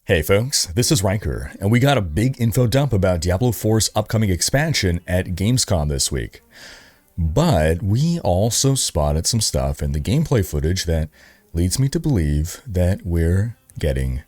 Hey folks, this is Rhykker, and we got a big info dump about Diablo 4's upcoming expansion at Gamescom this week. But we also spotted some stuff in the gameplay footage that leads me to believe that we're getting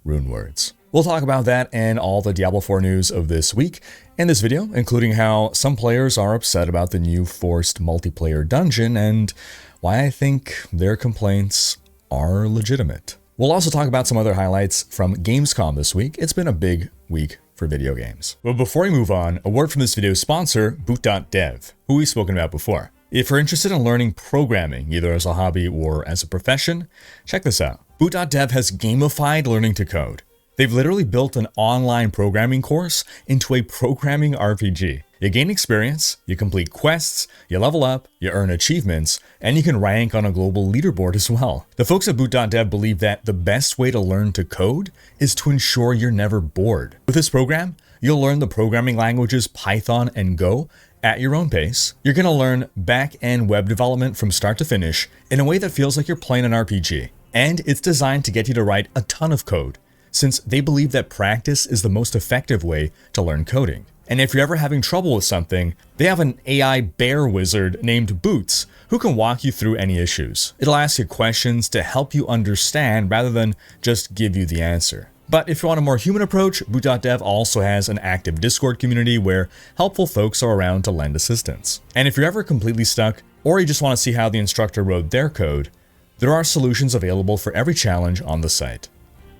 rune words. We'll talk about that and all the Diablo 4 news of this week in this video, including how some players are upset about the new forced multiplayer dungeon and why I think their complaints are legitimate. We'll also talk about some other highlights from Gamescom this week. It's been a big week for video games. But before we move on, a word from this video's sponsor, Boot.dev, who we've spoken about before. If you're interested in learning programming, either as a hobby or as a profession, check this out. Boot.dev has gamified learning to code. They've literally built an online programming course into a programming RPG. You gain experience, you complete quests, you level up, you earn achievements, and you can rank on a global leaderboard as well. The folks at Boot.dev believe that the best way to learn to code is to ensure you're never bored. With this program, you'll learn the programming languages Python and Go at your own pace. You're going to learn back-end web development from start to finish in a way that feels like you're playing an RPG. And it's designed to get you to write a ton of code, since they believe that practice is the most effective way to learn coding. And if you're ever having trouble with something, they have an AI bear wizard named Boots who can walk you through any issues. It'll ask you questions to help you understand rather than just give you the answer. But if you want a more human approach, Boot.dev also has an active Discord community where helpful folks are around to lend assistance. And if you're ever completely stuck, or you just want to see how the instructor wrote their code, there are solutions available for every challenge on the site.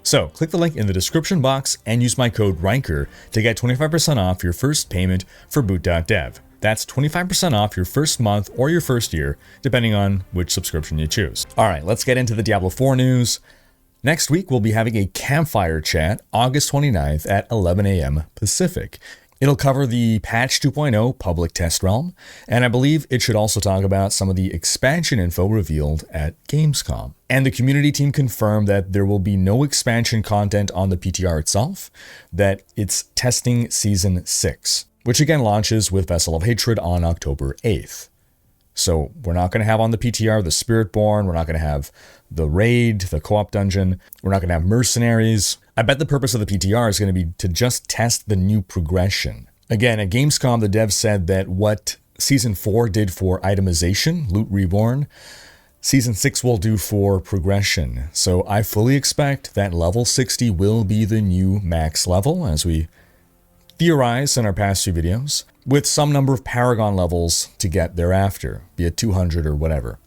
So, click the link in the description box and use my code Rhykker to get 25% off your first payment for Boot.dev. That's 25% off your first month or your first year, depending on which subscription you choose. Alright, let's get into the Diablo 4 news. Next week, we'll be having a campfire chat August 29th at 11 a.m. Pacific. It'll cover the patch 2.0 public test realm, and I believe it should also talk about some of the expansion info revealed at Gamescom. And the community team confirmed that there will be no expansion content on the PTR itself, that it's testing Season 6, which again launches with Vessel of Hatred on October 8th. So we're not going to have on the PTR the Spiritborn, we're not going to have the raid, the co-op dungeon, we're not going to have mercenaries. I bet the purpose of the PTR is going to be to just test the new progression. Again, at Gamescom, the devs said that what Season 4 did for itemization, Loot Reborn, Season 6 will do for progression. So I fully expect that level 60 will be the new max level, as we theorized in our past few videos, with some number of Paragon levels to get thereafter, be it 200 or whatever.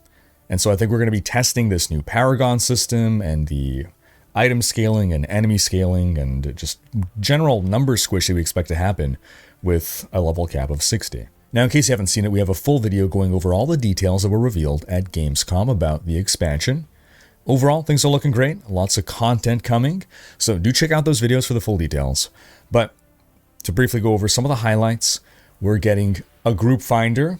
And so I think we're going to be testing this new Paragon system and the item scaling and enemy scaling and just general number squish that we expect to happen with a level cap of 60. Now, in case you haven't seen it, we have a full video going over all the details that were revealed at Gamescom about the expansion. Overall, things are looking great. Lots of content coming. So do check out those videos for the full details. But to briefly go over some of the highlights, we're getting a group finder.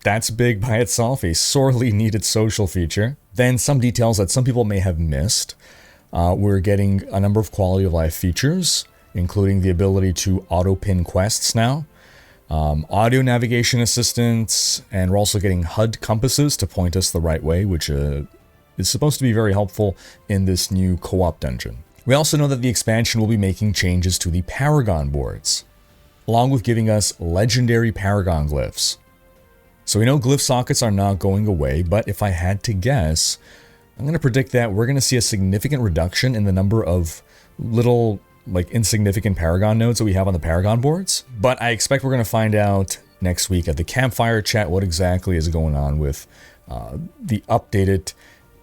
That's big by itself, a sorely needed social feature. Then some details that some people may have missed. We're getting a number of quality of life features, including the ability to auto-pin quests now, audio navigation assistance, and we're also getting HUD compasses to point us the right way, which is supposed to be very helpful in this new co-op dungeon. We also know that the expansion will be making changes to the Paragon boards, along with giving us legendary Paragon glyphs. So we know glyph sockets are not going away, but if I had to guess, I'm going to predict that we're going to see a significant reduction in the number of little, insignificant Paragon nodes that we have on the Paragon boards. But I expect we're going to find out next week at the campfire chat what exactly is going on with the updated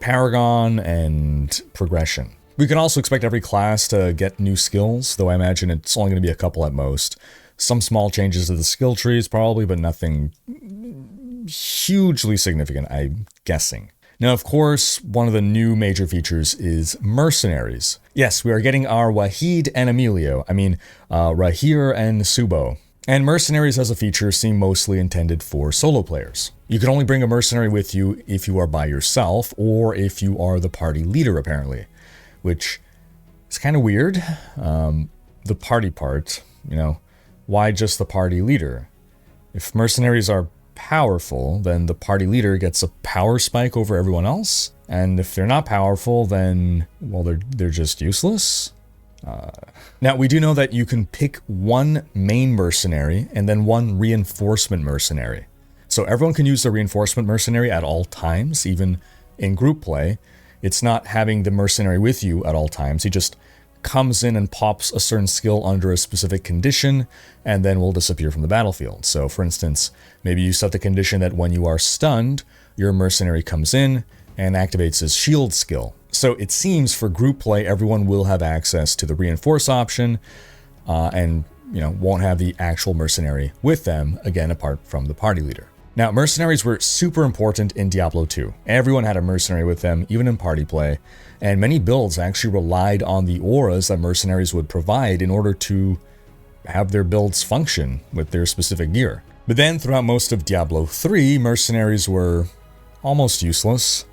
Paragon and progression. We can also expect every class to get new skills, though I imagine it's only going to be a couple at most. Some small changes to the skill trees probably, but nothing hugely significant, I'm guessing. Now, of course, one of the new major features is mercenaries. Yes, we are getting our Wahid and Emilio, Rahir and Subo. And mercenaries as a feature seem mostly intended for solo players. You can only bring a mercenary with you if you are by yourself or if you are the party leader, apparently, which is kind of weird. The party part, why just the party leader? If mercenaries are powerful, then the party leader gets a power spike over everyone else. And if they're not powerful, then, well, they're just useless. Now, we do know that you can pick one main mercenary and then one reinforcement mercenary. So everyone can use the reinforcement mercenary at all times, even in group play. It's not having the mercenary with you at all times. He just comes in and pops a certain skill under a specific condition and then will disappear from the battlefield. So for instance, maybe you set the condition that when you are stunned, your mercenary comes in and activates his shield skill. So it seems for group play, everyone will have access to the reinforce option and won't have the actual mercenary with them, again, apart from the party leader. Now, mercenaries were super important in Diablo 2. Everyone had a mercenary with them, even in party play, and many builds actually relied on the auras that mercenaries would provide in order to have their builds function with their specific gear. But then, throughout most of Diablo 3, mercenaries were almost useless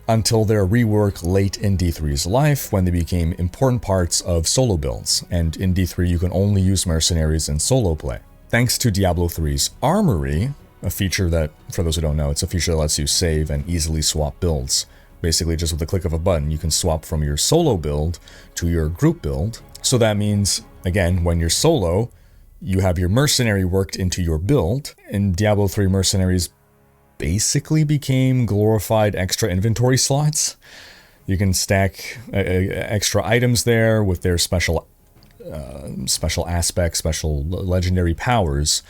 until their rework late in D3's life, when they became important parts of solo builds, and in D3 you can only use mercenaries in solo play. Thanks to Diablo 3's Armory, a feature that, for those who don't know, it's a feature that lets you save and easily swap builds. Basically, just with the click of a button, you can swap from your solo build to your group build. So that means, again, when you're solo, you have your mercenary worked into your build. In Diablo 3, mercenaries basically became glorified extra inventory slots. You can stack extra items there with their special aspects, special legendary powers.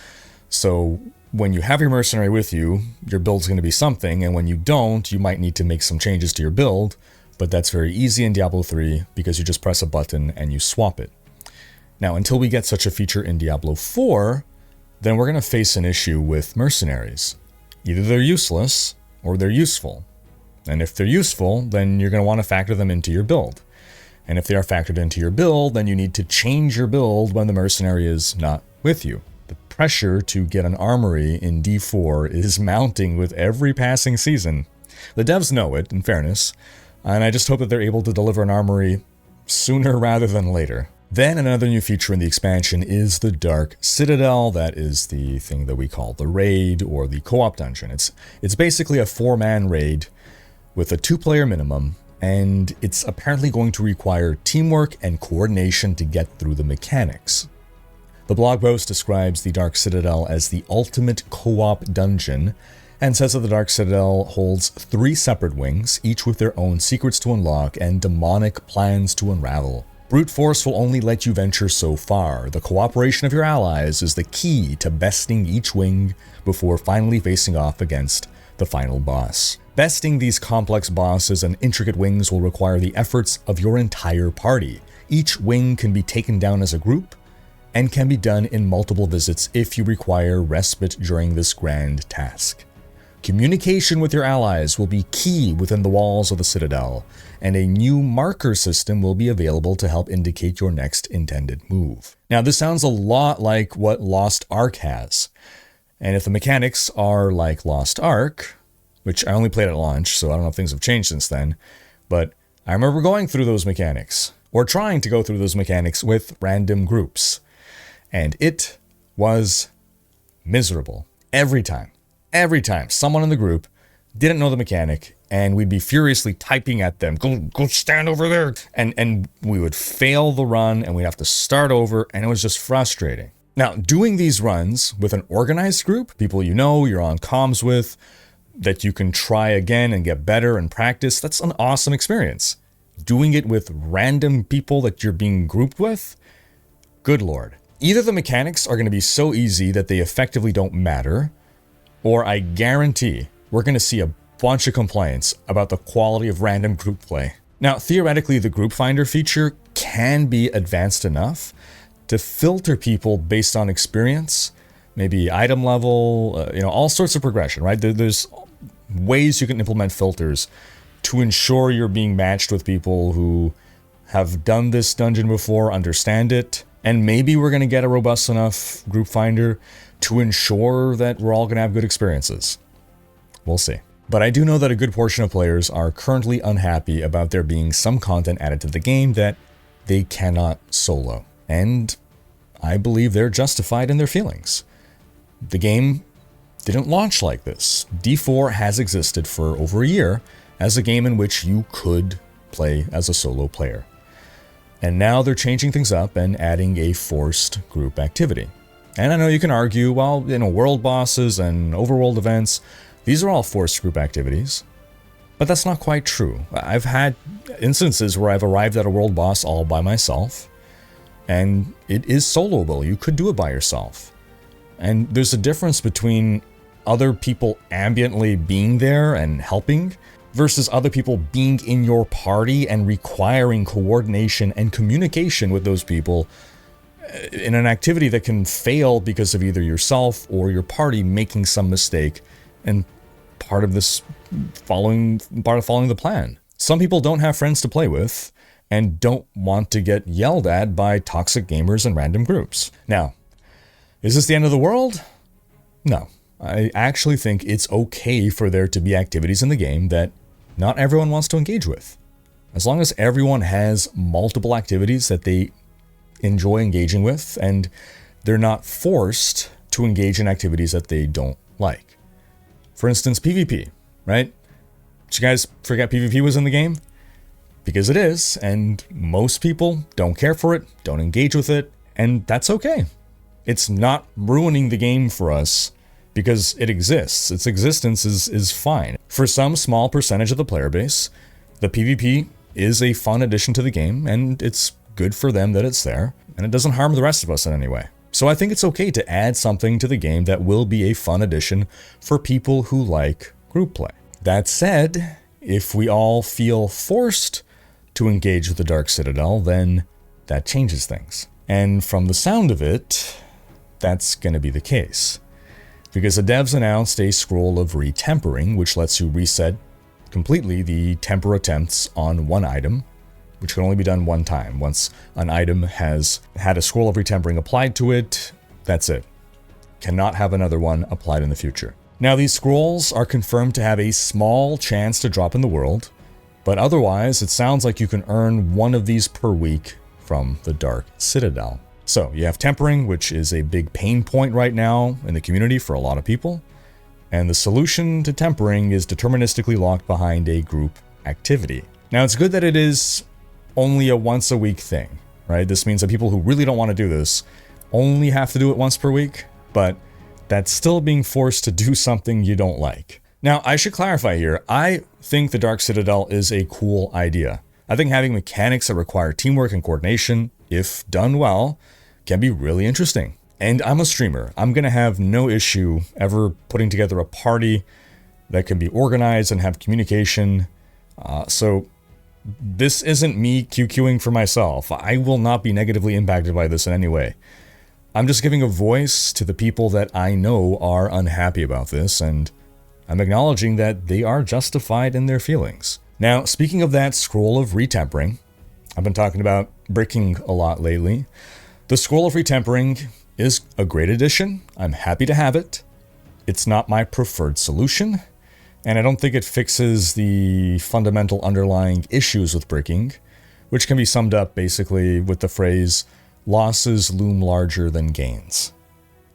So when you have your mercenary with you, your build's going to be something, and when you don't, you might need to make some changes to your build, but that's very easy in Diablo 3 because you just press a button and you swap it. Now, until we get such a feature in Diablo 4, then we're going to face an issue with mercenaries. Either they're useless or they're useful. And if they're useful, then you're going to want to factor them into your build. And if they are factored into your build, then you need to change your build when the mercenary is not with you. The pressure to get an armory in D4 is mounting with every passing season. The devs know it, in fairness, and I just hope that they're able to deliver an armory sooner rather than later. Then another new feature in the expansion is the Dark Citadel. That is the thing that we call the raid or the co-op dungeon. It's basically a 4-man raid with a 2-player minimum, and it's apparently going to require teamwork and coordination to get through the mechanics. The blog post describes the Dark Citadel as the ultimate co-op dungeon and says that the Dark Citadel holds 3 separate wings, each with their own secrets to unlock and demonic plans to unravel. Brute force will only let you venture so far. The cooperation of your allies is the key to besting each wing before finally facing off against the final boss. Besting these complex bosses and intricate wings will require the efforts of your entire party. Each wing can be taken down as a group, and can be done in multiple visits if you require respite during this grand task. Communication with your allies will be key within the walls of the Citadel, and a new marker system will be available to help indicate your next intended move. Now, this sounds a lot like what Lost Ark has, and if the mechanics are like Lost Ark, which I only played at launch, so I don't know if things have changed since then, but I remember going through those mechanics, or trying to go through those mechanics with random groups. And it was miserable. Every time, someone in the group didn't know the mechanic, and we'd be furiously typing at them, go stand over there. And we would fail the run, and we'd have to start over, and it was just frustrating. Now, doing these runs with an organized group, people you know, you're on comms with, that you can try again and get better and practice, that's an awesome experience. Doing it with random people that you're being grouped with, good lord. Either the mechanics are going to be so easy that they effectively don't matter, or I guarantee we're going to see a bunch of complaints about the quality of random group play. Now, theoretically, the group finder feature can be advanced enough to filter people based on experience, maybe item level, all sorts of progression, right? There's ways you can implement filters to ensure you're being matched with people who have done this dungeon before, understand it, and maybe we're going to get a robust enough group finder to ensure that we're all going to have good experiences. We'll see. But I do know that a good portion of players are currently unhappy about there being some content added to the game that they cannot solo. And I believe they're justified in their feelings. The game didn't launch like this. D4 has existed for over a year as a game in which you could play as a solo player. And now they're changing things up and adding a forced group activity. And I know you can argue, well, world bosses and overworld events, these are all forced group activities. But that's not quite true. I've had instances where I've arrived at a world boss all by myself, and it is soloable. You could do it by yourself. And there's a difference between other people ambiently being there and helping versus other people being in your party and requiring coordination and communication with those people in an activity that can fail because of either yourself or your party making some mistake and part of following the plan. Some people don't have friends to play with and don't want to get yelled at by toxic gamers and random groups. Now, is this the end of the world? No. I actually think it's okay for there to be activities in the game that not everyone wants to engage with. As long as everyone has multiple activities that they enjoy engaging with and they're not forced to engage in activities that they don't like. For instance, PvP, right? Did you guys forget PvP was in the game? Because it is, and most people don't care for it, don't engage with it, and that's okay. It's not ruining the game for us because it exists. Its existence is fine. For some small percentage of the player base, the PvP is a fun addition to the game, and it's good for them that it's there, and it doesn't harm the rest of us in any way. So I think it's okay to add something to the game that will be a fun addition for people who like group play. That said, if we all feel forced to engage with the Dark Citadel, then that changes things. And from the sound of it, that's going to be the case. Because the devs announced a scroll of retempering, which lets you reset completely the temper attempts on one item, which can only be done one time. Once an item has had a scroll of retempering applied to it, that's it. Cannot have another one applied in the future. Now, these scrolls are confirmed to have a small chance to drop in the world, but otherwise, it sounds like you can earn one of these per week from the Dark Citadel. So, you have tempering, which is a big pain point right now in the community for a lot of people, and the solution to tempering is deterministically locked behind a group activity. Now, it's good that it is only a once a week thing, right? This means that people who really don't want to do this only have to do it once per week, but that's still being forced to do something you don't like. Now, I should clarify here, I think the Dark Citadel is a cool idea. I think having mechanics that require teamwork and coordination, if done well, can be really interesting. And I'm a streamer. I'm going to have no issue ever putting together a party that can be organized and have communication. So this isn't me QQing for myself. I will not be negatively impacted by this in any way. I'm just giving a voice to the people that I know are unhappy about this, and I'm acknowledging that they are justified in their feelings. Now, speaking of that scroll of retempering, I've been talking about bricking a lot lately. The scroll of retempering is a great addition. I'm happy to have it. It's not my preferred solution, and I don't think it fixes the fundamental underlying issues with bricking, which can be summed up basically with the phrase, losses loom larger than gains.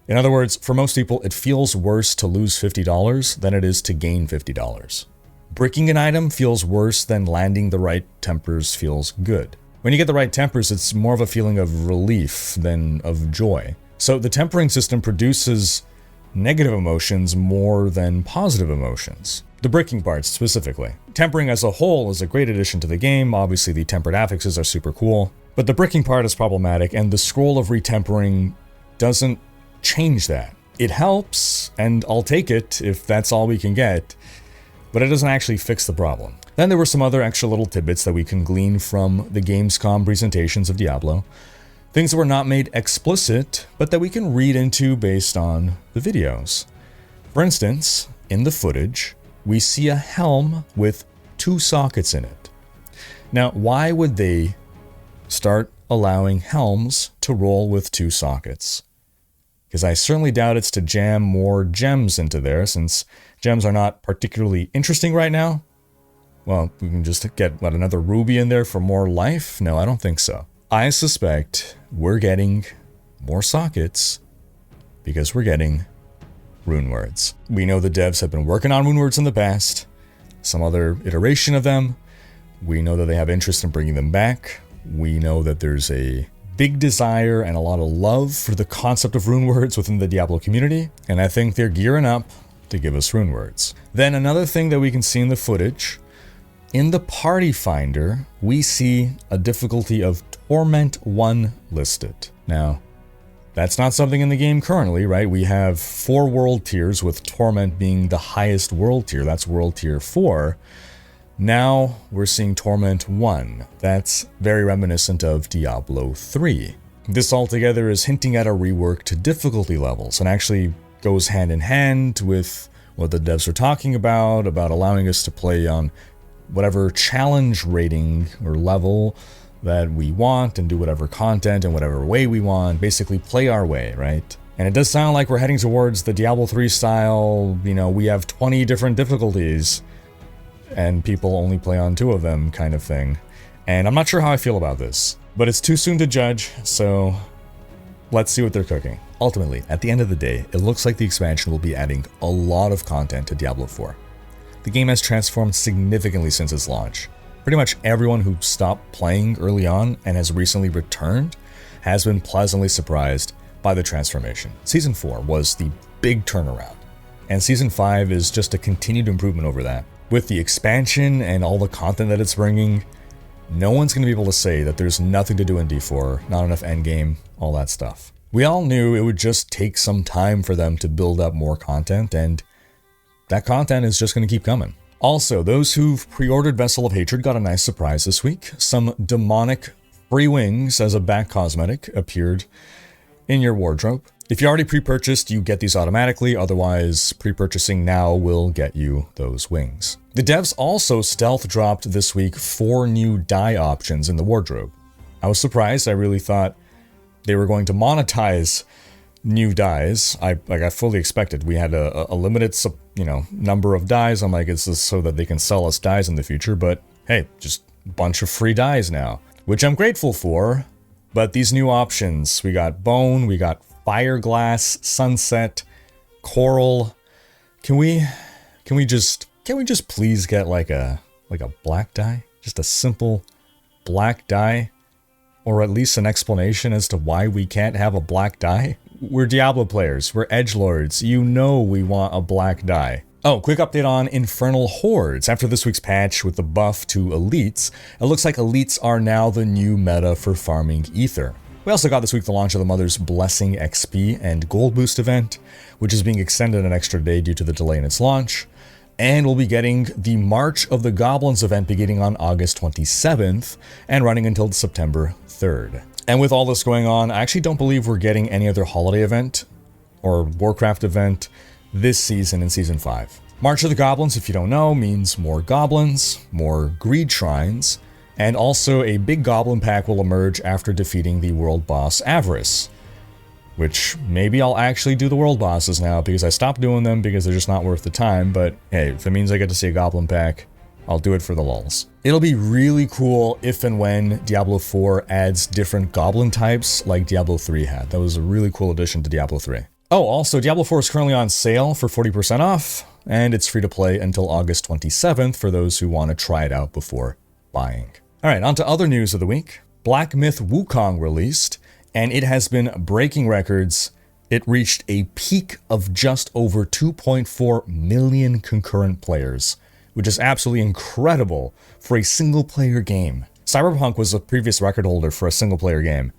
In other words, for most people, it feels worse to lose $50 than it is to gain $50. Bricking an item feels worse than landing the right tempers feels good. When you get the right tempers, it's more of a feeling of relief than of joy. So the tempering system produces negative emotions more than positive emotions. The bricking parts specifically. Tempering as a whole is a great addition to the game. Obviously, the tempered affixes are super cool. But the bricking part is problematic, and the scroll of retempering doesn't change that. It helps, and I'll take it if that's all we can get, but it doesn't actually fix the problem. Then there were some other extra little tidbits that we can glean from the Gamescom presentations of Diablo. Things that were not made explicit, but that we can read into based on the videos. For instance, in the footage, we see a helm with 2 sockets in it. Now, why would they start allowing helms to roll with 2 sockets? Because I certainly doubt it's to jam more gems into there, since gems are not particularly interesting right now. Well, we can just get, another ruby in there for more life? No, I don't think so. I suspect we're getting more sockets because we're getting rune words. We know the devs have been working on rune words in the past, some other iteration of them. We know that they have interest in bringing them back. We know that there's a big desire and a lot of love for the concept of rune words within the Diablo community, and I think they're gearing up to give us rune words. Then another thing that we can see in the footage, in the party finder, we see a difficulty of Torment 1 listed. Now, that's not something in the game currently, right? We have 4 world tiers, with Torment being the highest world tier. That's world tier 4. Now we're seeing Torment 1. That's very reminiscent of Diablo 3. This altogether is hinting at a rework to difficulty levels, and actually goes hand in hand with what the devs are talking about allowing us to play on whatever challenge rating or level that we want and do whatever content in whatever way we want, basically play our way, right? And it does sound like we're heading towards the Diablo 3 style, we have 20 different difficulties and people only play on 2 of them kind of thing. And I'm not sure how I feel about this, but it's too soon to judge, so let's see what they're cooking. Ultimately, at the end of the day, it looks like the expansion will be adding a lot of content to Diablo 4. The game has transformed significantly since its launch. Pretty much everyone who stopped playing early on and has recently returned has been pleasantly surprised by the transformation. Season 4 was the big turnaround, and Season 5 is just a continued improvement over that. With the expansion and all the content that it's bringing, no one's going to be able to say that there's nothing to do in D4, not enough endgame, all that stuff. We all knew it would just take some time for them to build up more content, and that content is just going to keep coming. Also, those who've pre-ordered Vessel of Hatred got a nice surprise this week. Some demonic free wings as a back cosmetic appeared in your wardrobe. If you already pre-purchased, you get these automatically, otherwise pre-purchasing now will get you those wings. The devs also stealth dropped this week 4 new dye options in the wardrobe. I was surprised. I really thought they were going to monetize new dyes. I fully expected. We had a limited number of dyes. I'm like, it's just so that they can sell us dyes in the future, but hey, just a bunch of free dyes now, which I'm grateful for. But these new options, we got bone, we got fireglass, sunset, coral. Can we just please get like a black dye? Just a simple black dye, or at least an explanation as to why we can't have a black dye? We're Diablo players, we're edgelords, we want a black dye. Oh, quick update on Infernal Hordes. After this week's patch with the buff to elites, it looks like elites are now the new meta for farming ether. We also got this week the launch of the Mother's Blessing XP and Gold Boost event, which is being extended an extra day due to the delay in its launch. And we'll be getting the March of the Goblins event beginning on August 27th and running until September 3rd. And with all this going on, I actually don't believe we're getting any other holiday event or Warcraft event this season in Season 5. March of the Goblins, if you don't know, means more goblins, more greed shrines, and also a big goblin pack will emerge after defeating the world boss Avarice. Which maybe I'll actually do the world bosses now, because I stopped doing them because they're just not worth the time, but hey, if it means I get to see a goblin pack, I'll do it for the lulz. It'll be really cool if and when Diablo 4 adds different goblin types like Diablo 3 had. That was a really cool addition to Diablo 3. Oh, also, Diablo 4 is currently on sale for 40% off, and it's free to play until August 27th for those who want to try it out before buying. Alright, on to other news of the week. Black Myth Wukong released, and it has been breaking records. It reached a peak of just over 2.4 million concurrent players, which is absolutely incredible for a single-player game. Cyberpunk was a previous record holder for a single-player game,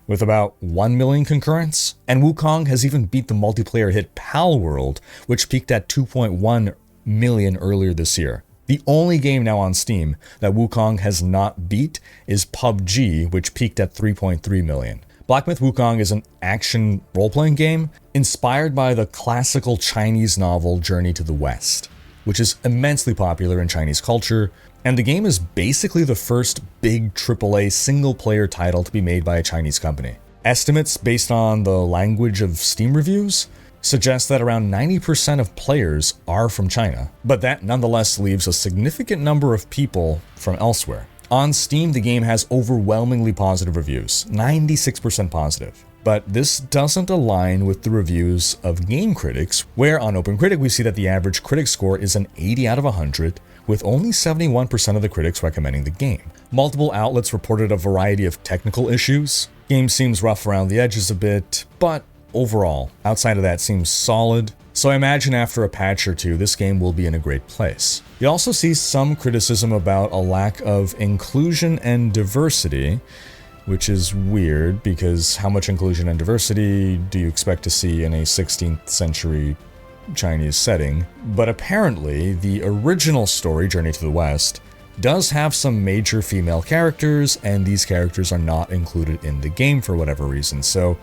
with about 1 million concurrents, and Wukong has even beat the multiplayer hit Palworld, which peaked at 2.1 million earlier this year. The only game now on Steam that Wukong has not beat is PUBG, which peaked at 3.3 million. Black Myth Wukong is an action role-playing game inspired by the classical Chinese novel Journey to the West, which is immensely popular in Chinese culture, and the game is basically the first big AAA single-player title to be made by a Chinese company. Estimates based on the language of Steam reviews suggest that around 90% of players are from China, but that nonetheless leaves a significant number of people from elsewhere. On Steam, the game has overwhelmingly positive reviews, 96% positive. But this doesn't align with the reviews of game critics, where on OpenCritic we see that the average critic score is an 80 out of 100, with only 71% of the critics recommending the game. Multiple outlets reported a variety of technical issues. Game seems rough around the edges a bit, but overall, outside of that, seems solid. So I imagine after a patch or two, this game will be in a great place. You also see some criticism about a lack of inclusion and diversity, which is weird because how much inclusion and diversity do you expect to see in a 16th century Chinese setting? But apparently, the original story, Journey to the West, does have some major female characters, and these characters are not included in the game for whatever reason, so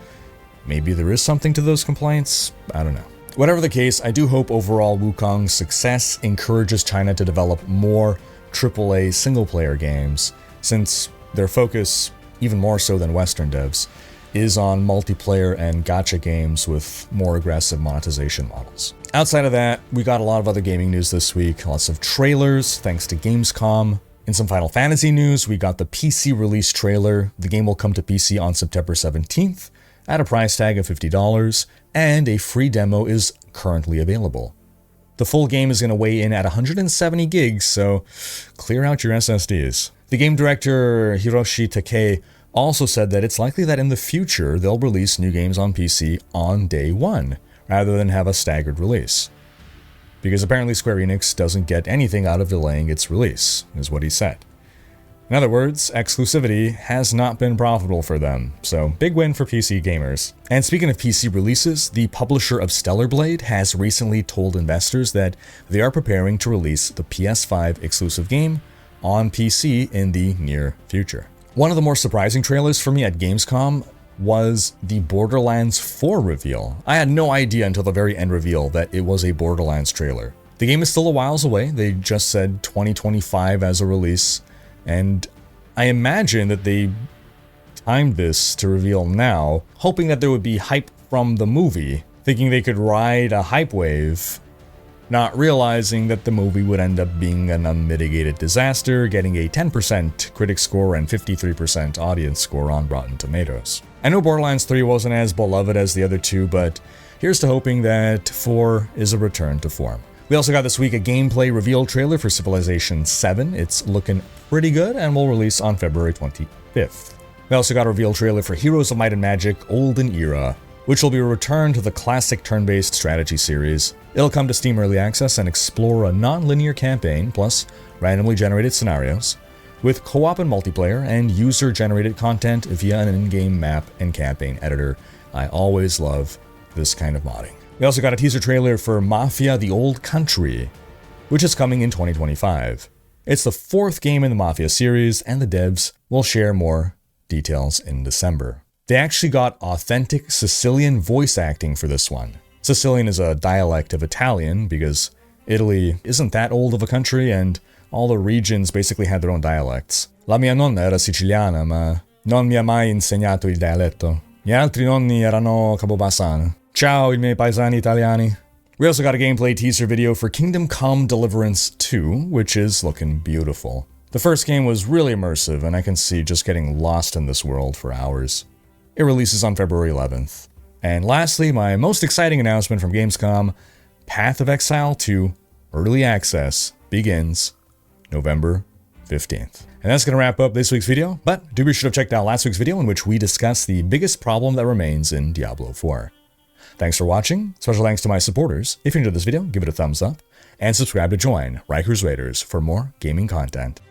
maybe there is something to those complaints? I don't know. Whatever the case, I do hope overall Wukong's success encourages China to develop more AAA single-player games, since their focus, even more so than Western devs, is on multiplayer and gacha games with more aggressive monetization models. Outside of that, we got a lot of other gaming news this week, lots of trailers thanks to Gamescom. In some Final Fantasy news, we got the PC release trailer. The game will come to PC on September 17th at a price tag of $50, and a free demo is currently available. The full game is going to weigh in at 170 gigs, so clear out your SSDs. The game director Hiroshi Takei also said that it's likely that in the future they'll release new games on PC on day one, rather than have a staggered release. Because apparently Square Enix doesn't get anything out of delaying its release, is what he said. In other words, exclusivity has not been profitable for them, so big win for PC gamers. And speaking of PC releases, the publisher of Stellar Blade has recently told investors that they are preparing to release the PS5 exclusive game on PC in the near future. One of the more surprising trailers for me at Gamescom was the Borderlands 4 reveal. I had no idea until the very end reveal that it was a Borderlands trailer. The game is still a whiles away. They just said 2025 as a release, and I imagine that they timed this to reveal now, hoping that there would be hype from the movie, thinking they could ride a hype wave, not realizing that the movie would end up being an unmitigated disaster, getting a 10% critic score and 53% audience score on Rotten Tomatoes. I know Borderlands 3 wasn't as beloved as the other two, but here's to hoping that 4 is a return to form. We also got this week a gameplay reveal trailer for Civilization 7. It's looking pretty good and will release on February 25th. We also got a reveal trailer for Heroes of Might and Magic Olden Era, which will be a return to the classic turn-based strategy series. It'll come to Steam Early Access and explore a non-linear campaign, plus randomly generated scenarios, with co-op and multiplayer, and user-generated content via an in-game map and campaign editor. I always love this kind of modding. We also got a teaser trailer for Mafia: The Old Country, which is coming in 2025. It's the 4th game in the Mafia series, and the devs will share more details in December. They actually got authentic Sicilian voice acting for this one. Sicilian is a dialect of Italian because Italy isn't that old of a country and all the regions basically had their own dialects. La mia nonna era siciliana, ma non mi ha mai insegnato il dialetto. Gli altri nonni erano capobassano. Ciao, i miei paesani italiani. We also got a gameplay teaser video for Kingdom Come Deliverance 2, which is looking beautiful. The first game was really immersive, and I can see just getting lost in this world for hours. It releases on February 11th. And lastly, my most exciting announcement from Gamescom, Path of Exile 2 Early Access begins November 15th. And that's going to wrap up this week's video, but do be sure to check out last week's video in which we discuss the biggest problem that remains in Diablo 4. Thanks for watching. Special thanks to my supporters. If you enjoyed this video, give it a thumbs up, and subscribe to join Rhykkers Raiders for more gaming content.